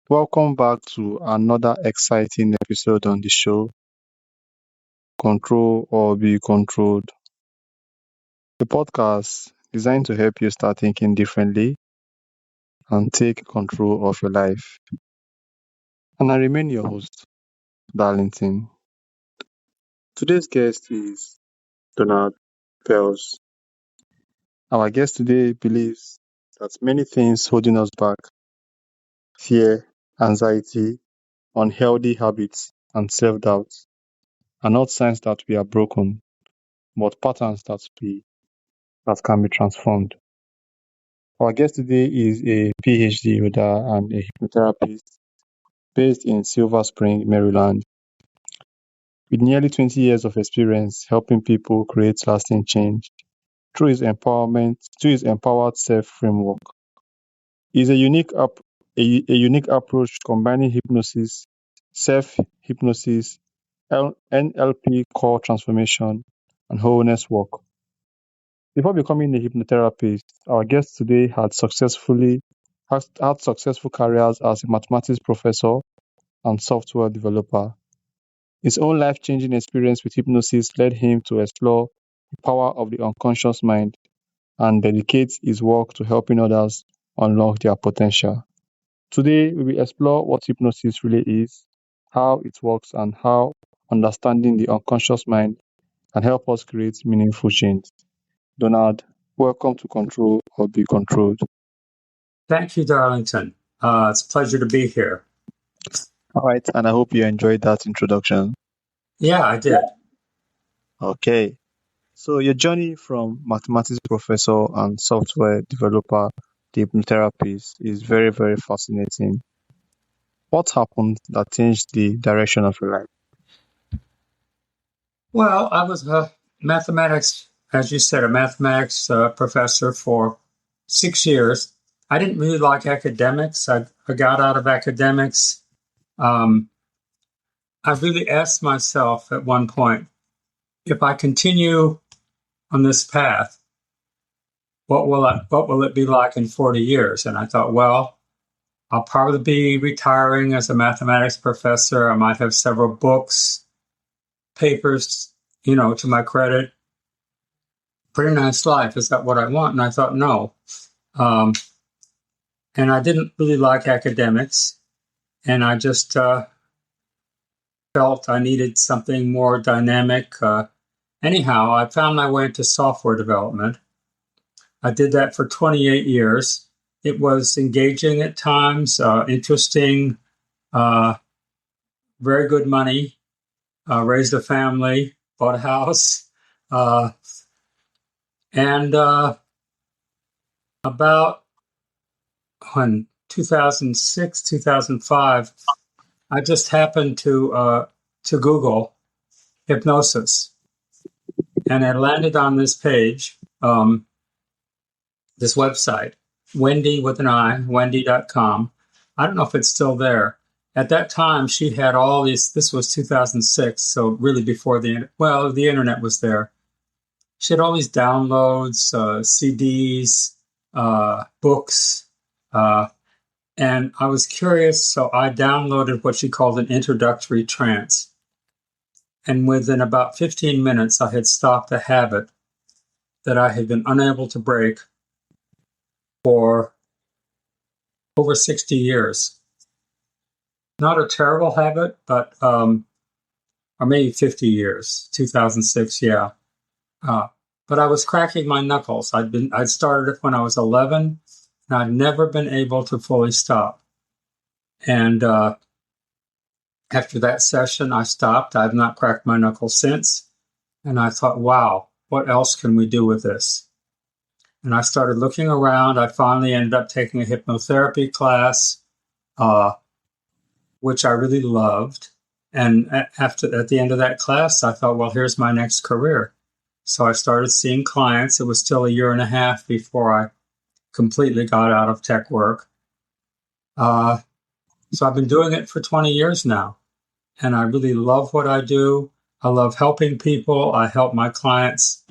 Welcome back to another exciting episode on the show, Control or Be Controlled, the podcast designed to help you start thinking differently and take control of your life. And I remain your host, Darlington. Today's guest is Donald Pels. Our guest today believes that many things holding us back, fear, anxiety, unhealthy habits, and self-doubt, are not signs that we are broken, but patterns that can be transformed. Our guest today is a PhD holder and a hypnotherapist based in Silver Spring, Maryland, with nearly 20 years of experience helping people create lasting change through his empowered self framework. It's a unique approach combining hypnosis, self hypnosis, NLP core transformation, and wholeness work. Before becoming a hypnotherapist, our guest today had successful careers as a mathematics professor and software developer. His own life-changing experience with hypnosis led him to explore the power of the unconscious mind and dedicate his work to helping others unlock their potential. Today, we will explore what hypnosis really is, how it works, and how understanding the unconscious mind can help us create meaningful change. Donald, welcome to Control or Be Controlled. Thank you, Darlington. It's a pleasure to be here. All right, and I hope you enjoyed that introduction. Yeah, I did. Okay, so your journey from mathematics professor and software developer to hypnotherapist is very, very fascinating. What happened that changed the direction of your life? Well, I was a mathematics, as you said, a mathematics professor for 6 years. I didn't really like academics. I got out of academics. I really asked myself at one point, if I continue on this path, what will it be like in 40 years? And I thought, well, I'll probably be retiring as a mathematics professor. I might have several books, papers, to my credit. Pretty nice life. Is that what I want? And I thought, no. And I didn't really like academics. And I just felt I needed something more dynamic. Anyhow, I found my way into software development. I did that for 28 years. It was engaging at times, interesting, very good money, raised a family, bought a house. And about in 2006, 2005, I just happened to Google hypnosis. And I landed on this page, this website, Wendy with an I, wendy.com. I don't know if it's still there. At that time, she had all these, this was 2006, so really before the internet was there. She had all these downloads, CDs, books, and I was curious, so I downloaded what she called an introductory trance. And within about 15 minutes, I had stopped a habit that I had been unable to break for over 60 years. Not a terrible habit, but, or maybe 50 years, 2006, yeah. But I was cracking my knuckles. I'd started it when I was 11, and I'd never been able to fully stop. And after that session, I stopped. I've not cracked my knuckles since. And I thought, wow, what else can we do with this? And I started looking around. I finally ended up taking a hypnotherapy class, which I really loved. And at the end of that class, I thought, well, here's my next career. So I started seeing clients. It was still a year and a half before I completely got out of tech work. So I've been doing it for 20 years now. And I really love what I do. I love helping people. I help my clients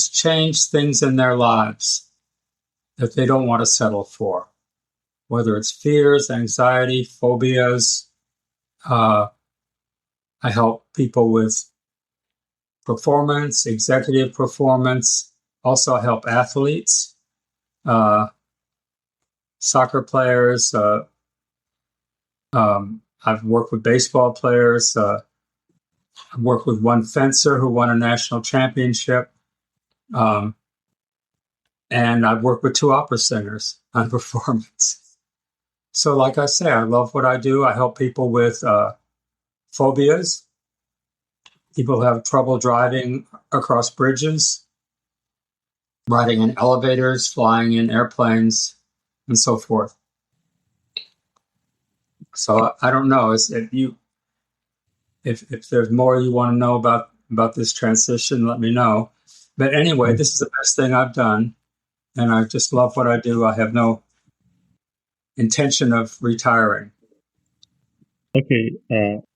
change things in their lives. that they don't want to settle for, whether it's fears, anxiety, phobias. I help people with performance, executive performance. Also, I help athletes, soccer players. I've worked with baseball players. I've worked with one fencer who won a national championship. And I've worked with 2 opera singers on performance. So like I say, I love what I do. I help people with phobias. People have trouble driving across bridges, riding in elevators, flying in airplanes, and so forth. So I don't know if there's more you want to know about this transition, let me know. But anyway, this is the best thing I've done, and I just love what I do. I have no intention of retiring. Okay,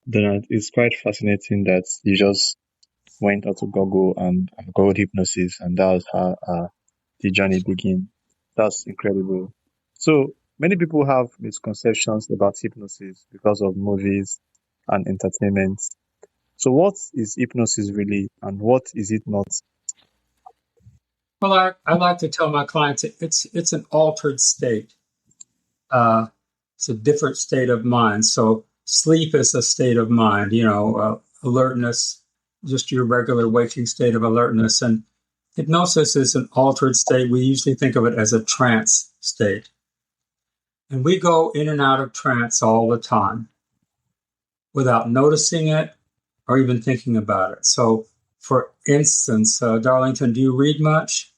Donald, it's quite fascinating that you just went out to Google and Googled hypnosis, and that was how the journey began. That's incredible. So many people have misconceptions about hypnosis because of movies and entertainment. So what is hypnosis really, and what is it not? Well, I like to tell my clients it's an altered state. Uh, it's a different state of mind. So sleep is a state of mind, alertness, just your regular waking state of alertness. And hypnosis is an altered state. We usually think of it as a trance state. And we go in and out of trance all the time without noticing it or even thinking about it. So, for instance, Darlington, do you read much?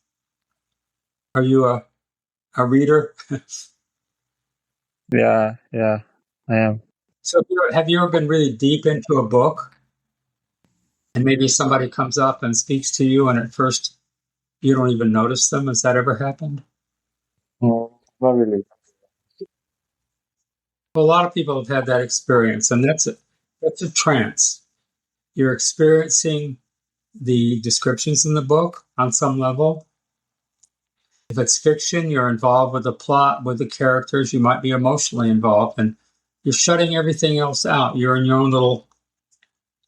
Are you a reader? Yeah, I am. So have you ever been really deep into a book and maybe somebody comes up and speaks to you and at first you don't even notice them? Has that ever happened? No, not really. Well, a lot of people have had that experience, and that's a trance. You're experiencing the descriptions in the book on some level. If it's fiction, you're involved with the plot, with the characters. You might be emotionally involved, and you're shutting everything else out. You're in your own little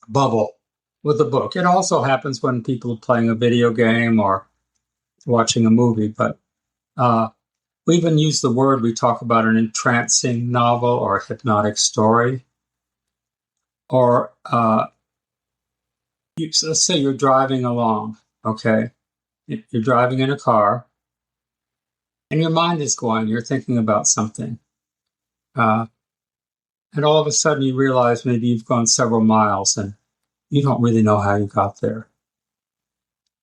bubble with the book. It also happens when people are playing a video game or watching a movie, but we even use the word, we talk about an entrancing novel or a hypnotic story. Or let's say you're driving along, okay? You're driving in a car, and your mind is going, you're thinking about something. And all of a sudden you realize maybe you've gone several miles and you don't really know how you got there.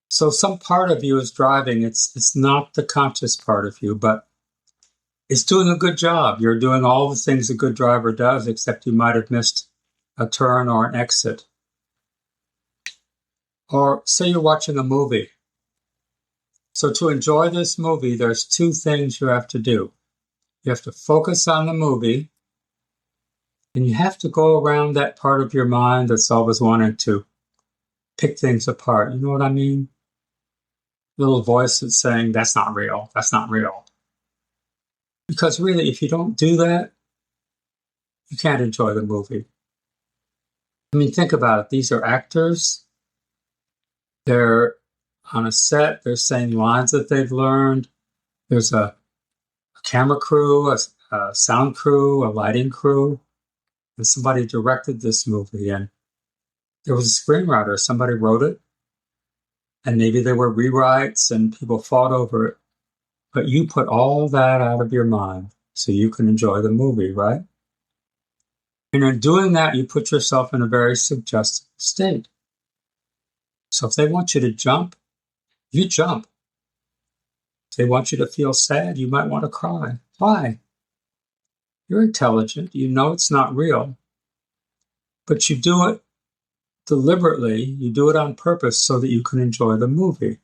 So some part of you is driving. It's not the conscious part of you, but it's doing a good job. You're doing all the things a good driver does, except you might have missed a turn or an exit. Or say you're watching a movie. So to enjoy this movie, there's 2 things you have to do. You have to focus on the movie, and you have to go around that part of your mind that's always wanting to pick things apart. You know what I mean? Little voice that's saying, that's not real. That's not real. Because really, if you don't do that, you can't enjoy the movie. I mean, think about it. These are actors. They're on a set. They're saying lines that they've learned. There's a camera crew, a sound crew, a lighting crew. And somebody directed this movie. And there was a screenwriter. Somebody wrote it. And maybe there were rewrites and people fought over it. But you put all that out of your mind so you can enjoy the movie, right? And in doing that, you put yourself in a very suggestive state. So if they want you to jump, you jump. If they want you to feel sad, you might want to cry. Why? You're intelligent. You know it's not real. But you do it deliberately. You do it on purpose so that you can enjoy the movie.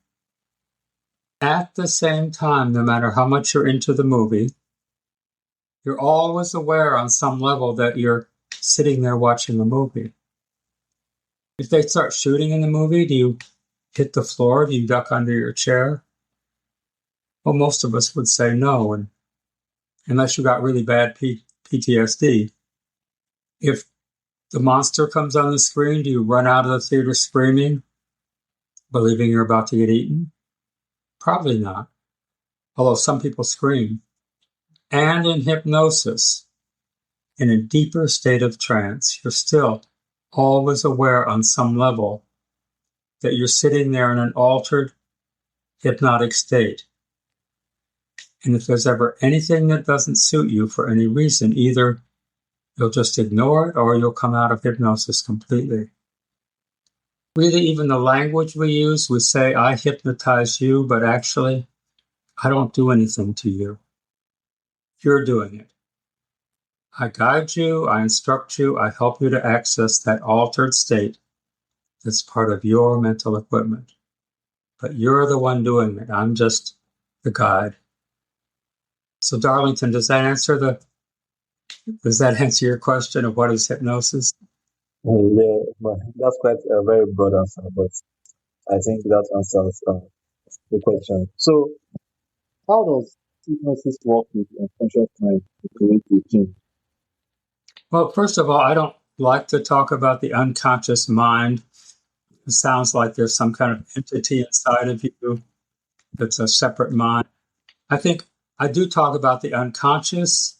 At the same time, no matter how much you're into the movie, you're always aware on some level that you're sitting there watching a movie. If they start shooting in the movie, do you hit the floor? Do you duck under your chair? Well, most of us would say no, and unless you got really bad PTSD. If the monster comes on the screen, do you run out of the theater screaming, believing you're about to get eaten? Probably not, although some people scream. And in hypnosis, in a deeper state of trance, you're still always aware on some level that you're sitting there in an altered hypnotic state. And if there's ever anything that doesn't suit you for any reason, either you'll just ignore it or you'll come out of hypnosis completely. Really, even the language we use, we say, I hypnotize you, but actually, I don't do anything to you. You're doing it. I guide you, I instruct you, I help you to access that altered state that's part of your mental equipment. But you're the one doing it. I'm just the guide. So, Darlington, does that answer your question of what is hypnosis? Yeah, but that's quite a very broad answer, but I think that answers the question. So, how does hypnosis work with unconscious mind to create a change? Well, first of all, I don't like to talk about the unconscious mind. It sounds like there's some kind of entity inside of you that's a separate mind. I think I do talk about the unconscious.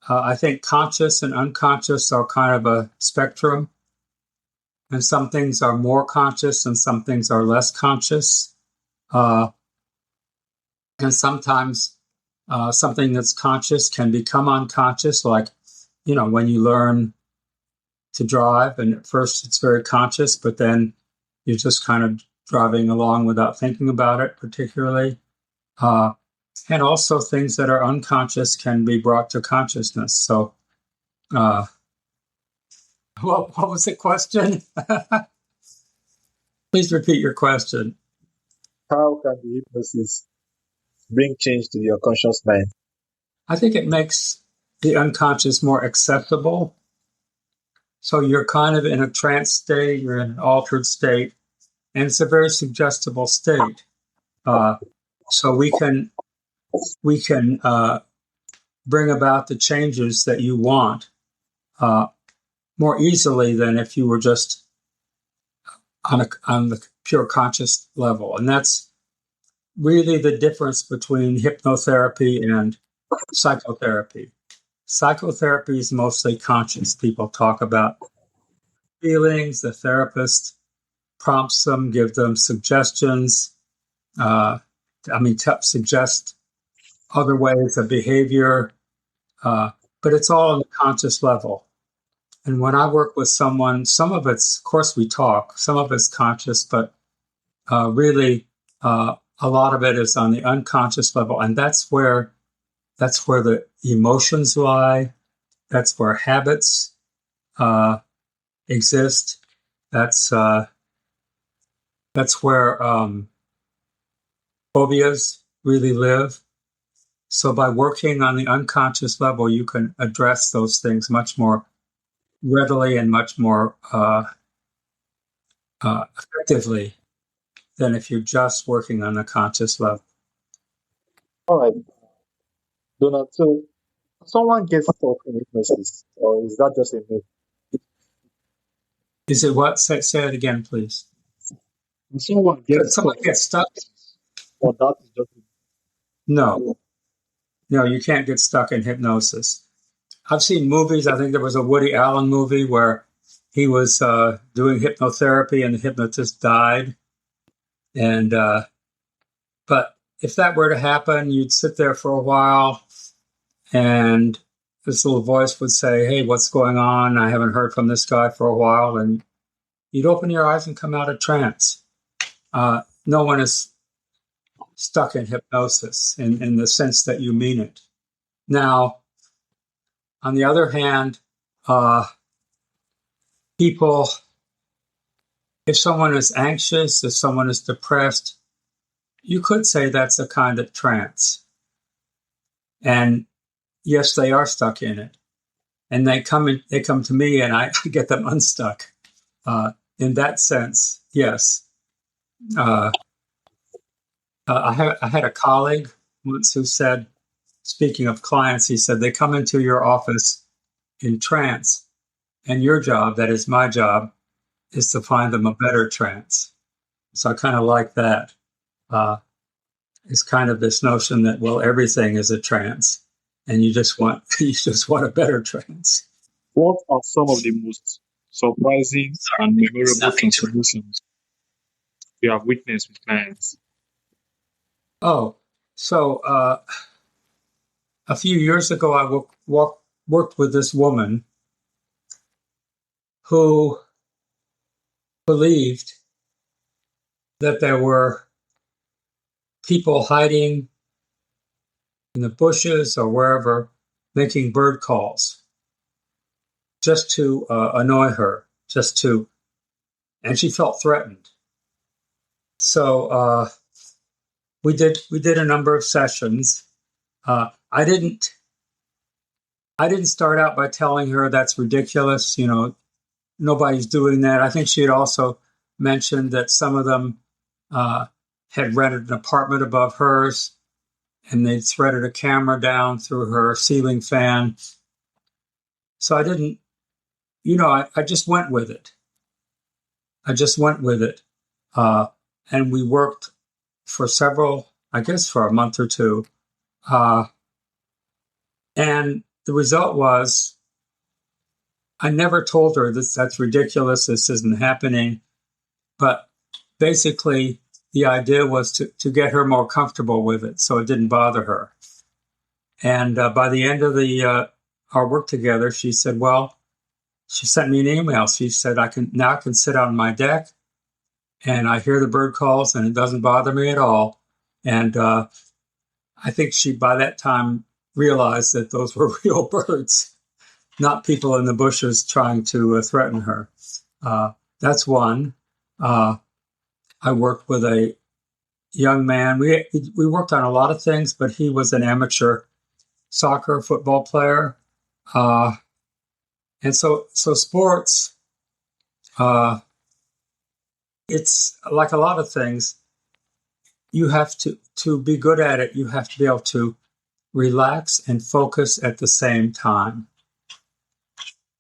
I think conscious and unconscious are kind of a spectrum. And some things are more conscious and some things are less conscious. And sometimes something that's conscious can become unconscious, like, when you learn to drive, and at first it's very conscious, but then you're just kind of driving along without thinking about it particularly. And also things that are unconscious can be brought to consciousness. So, what was the question? Please repeat your question. How can the hypnosis bring change to your conscious mind? I think it makes the unconscious more accessible. So you're kind of in a trance state, you're in an altered state, and it's a very suggestible state. So we can bring about the changes that you want more easily than if you were just on the pure conscious level. And that's really the difference between hypnotherapy and psychotherapy. Psychotherapy is mostly conscious. People talk about feelings. The therapist prompts them, give them suggestions. Suggest other ways of behavior. But it's all on the conscious level. And when I work with someone, some of it's, of course, we talk. Some of it's conscious, but really a lot of it is on the unconscious level. And that's where the emotions lie. That's where habits exist. That's where phobias really live. So by working on the unconscious level, you can address those things much more readily and much more effectively than if you're just working on the conscious level. All right, Donald. So, someone gets stuck in hypnosis, or is that just a myth? Is it what? Say it again, please. Someone gets stuck? Or that is just a myth? No, you can't get stuck in hypnosis. I've seen movies. I think there was a Woody Allen movie where he was doing hypnotherapy and the hypnotist died. And but if that were to happen, you'd sit there for a while and this little voice would say, hey, what's going on? I haven't heard from this guy for a while. And you'd open your eyes and come out of trance. No one is stuck in hypnosis in the sense that you mean it. Now, on the other hand, people, if someone is anxious, if someone is depressed, you could say that's a kind of trance. And yes, they are stuck in it. And they come to me and I get them unstuck. In that sense, yes. I had a colleague once who said, speaking of clients, he said, they come into your office in trance, and your job, that is my job, is to find them a better trance. So I kind of like that. It's kind of this notion that, well, everything is a trance, and you just want a better trance. What are some of the most surprising and memorable transformations you have witnessed with clients? Oh, so a few years ago, I worked with this woman who believed that there were people hiding in the bushes or wherever making bird calls just to annoy her, and she felt threatened. So we did a number of sessions. I didn't start out by telling her that's ridiculous. Nobody's doing that. I think she had also mentioned that some of them had rented an apartment above hers, and they threaded a camera down through her ceiling fan. So I didn't, I just went with it. And we worked for for a month or two. And the result was, I never told her that's ridiculous, this isn't happening. But basically, the idea was to get her more comfortable with it so it didn't bother her. And by the end of our work together, she said, well, she sent me an email. She said, I can sit on my deck and I hear the bird calls and it doesn't bother me at all. And I think she, by that time, realized that those were real birds, not people in the bushes trying to threaten her. That's one. I worked with a young man. We worked on a lot of things, but he was an amateur soccer football player. And so sports, it's like a lot of things. You have to be good at it. You have to be able to relax and focus at the same time.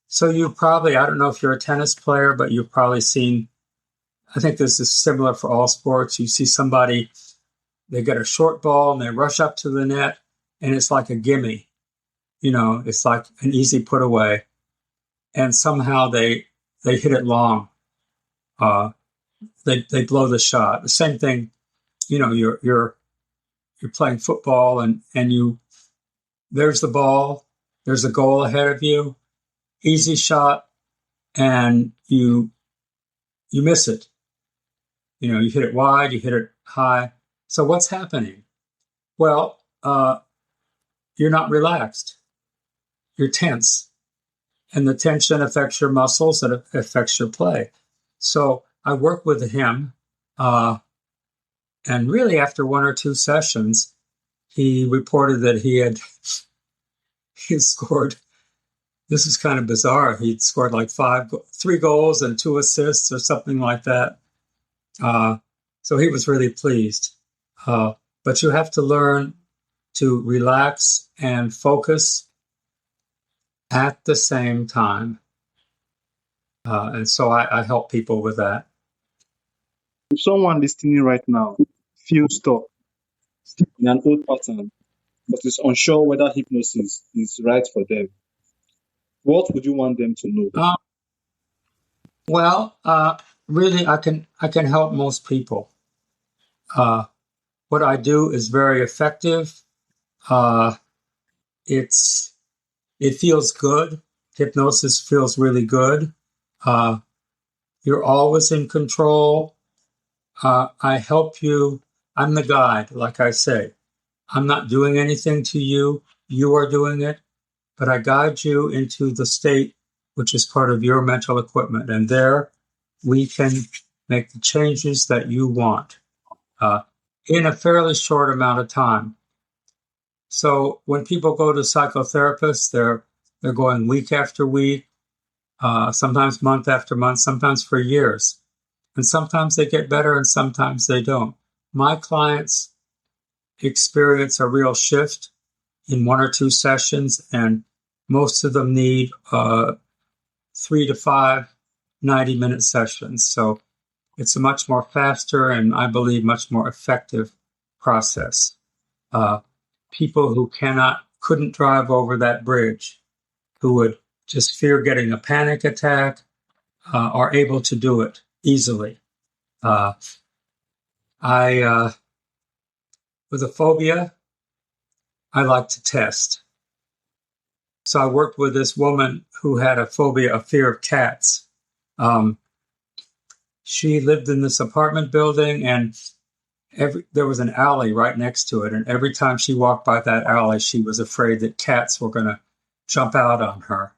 So you probably, I don't know if you're a tennis player, but you've probably seen, I think this is similar for all sports. You see somebody, they get a short ball and they rush up to the net and it's like a gimme. It's like an easy put away. And somehow they hit it long. They blow the shot. The same thing, you're playing football and there's the ball, there's a goal ahead of you, easy shot, and you miss it. You hit it wide, you hit it high. So what's happening? Well, you're not relaxed. You're tense. And the tension affects your muscles and it affects your play. So I worked with him, and really after one or two sessions, he reported that he had scored, this is kind of bizarre, he'd scored like 3 goals and 2 assists or something like that. So he was really pleased. But you have to learn to relax and focus at the same time. And so I help people with that. If someone listening right now feels stuck in an old pattern but is unsure whether hypnosis is right for them, what would you want them to know? Really, I can help most people. What I do is very effective. It feels good. Hypnosis feels really good. You're always in control. I help you. I'm the guide, like I say. I'm not doing anything to you. You are doing it. But I guide you into the state which is part of your mental equipment. And there we can make the changes that you want in a fairly short amount of time. So when people go to psychotherapists, they're going week after week, sometimes month after month, sometimes for years. And sometimes they get better and sometimes they don't. My clients experience a real shift in 1 or 2 sessions, and most of them need 3 to 5 90-minute sessions. So it's a much more faster and, I believe, much more effective process. People who couldn't drive over that bridge, who would just fear getting a panic attack, are able to do it easily. With a phobia, I like to test. So I worked with this woman who had a fear of cats. She lived in this apartment building, and there was an alley right next to it. And every time she walked by that alley, she was afraid that cats were going to jump out on her.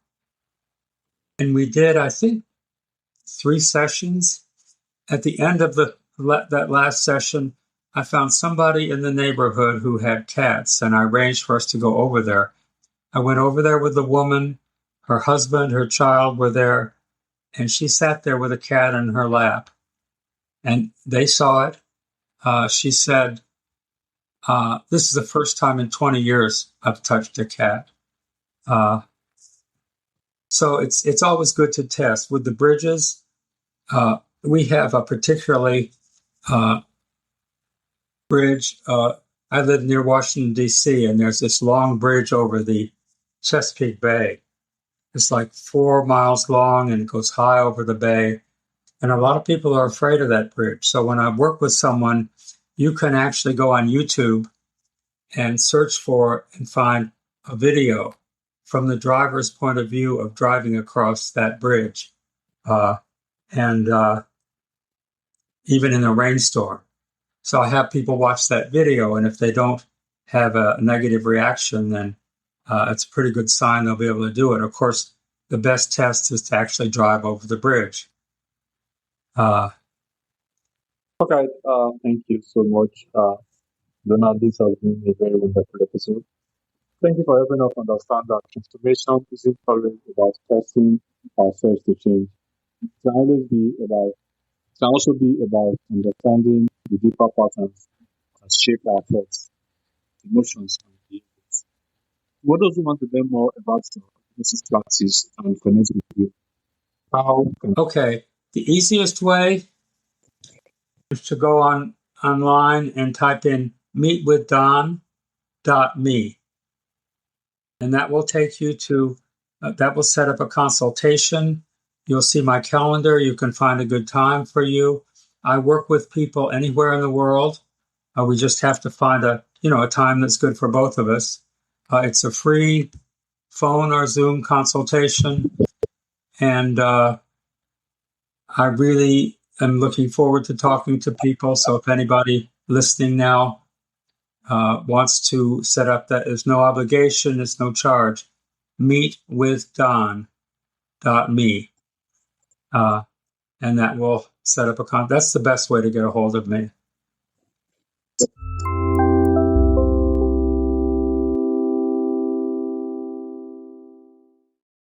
And we did, I think, 3 sessions. At the end of that last session, I found somebody in the neighborhood who had cats, and I arranged for us to go over there. I went over there with the woman, her husband, her child were there, and she sat there with a cat in her lap. And they saw it. She said, this is the first time in 20 years I've touched a cat. So it's always good to test. With the bridges, we have a particularly bridge. I live near Washington, D.C., and there's this long bridge over the Chesapeake Bay. It's like 4 miles long, and it goes high over the bay. And a lot of people are afraid of that bridge. So when I work with someone, you can actually go on YouTube and search for and find a video from the driver's point of view of driving across that bridge. And even in a rainstorm. So I have people watch that video, and if they don't have a negative reaction, then it's a pretty good sign they'll be able to do it. Of course, the best test is to actually drive over the bridge. Okay, thank you so much, Donald. This has been a very wonderful episode. Thank you for helping us understand that transformation isn't always about forcing ourselves to change. It can also be about understanding the deeper patterns that shape our thoughts, emotions, and behaviors. For those who want to learn more about the hypnosis practice and connect with you, how can Okay, the easiest way is to go online and type in meetwithdon.me. And that will take you to, that will set up a consultation. You'll see my calendar. You can find a good time for you. I work with people anywhere in the world. We just have to find a time that's good for both of us. It's a free phone or Zoom consultation. And I really am looking forward to talking to people. So if anybody listening now wants to set up that, there's no obligation, there's no charge. Meetwithdon.me. And that will set up that's the best way to get a hold of me.